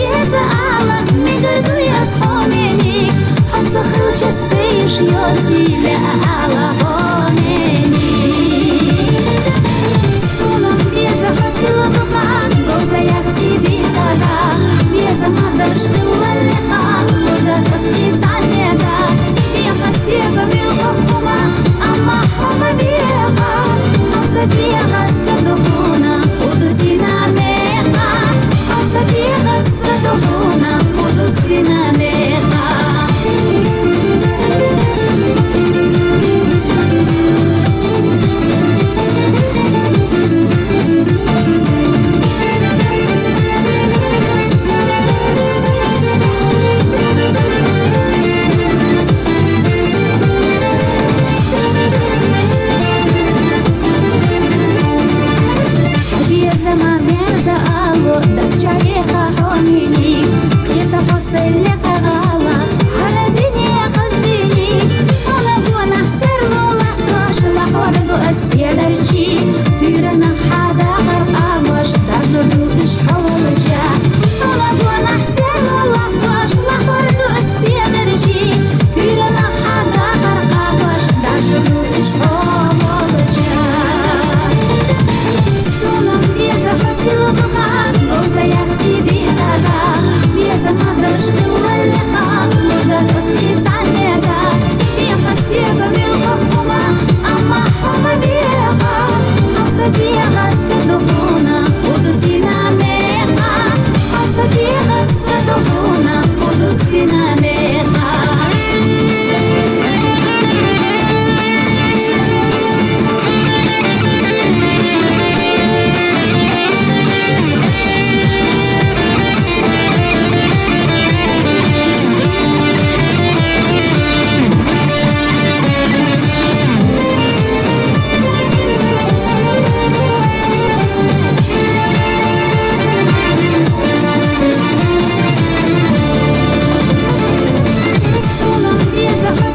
بيزا أعلى مقردو يصحوميني حب سخل جسيش يوزي لأعلى هوميني سولم بيزا حسل بقعان بوزا يكسي بيزاقا بيزا مدرش خلال اللقاء وردا تصيد عنيقا بيخا سيقا بالحكومة أما حما بيخا حمسة بيخا صدقونا ودوسينا ميخا حمسة بيخا صدقونا ودوسينا ميخا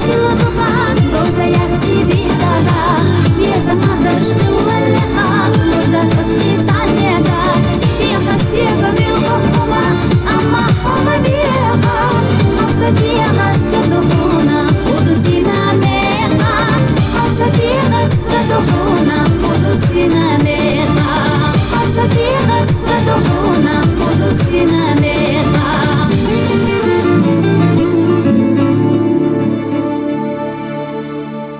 Sila dukaan, boza jak si bizaga, bieza madarz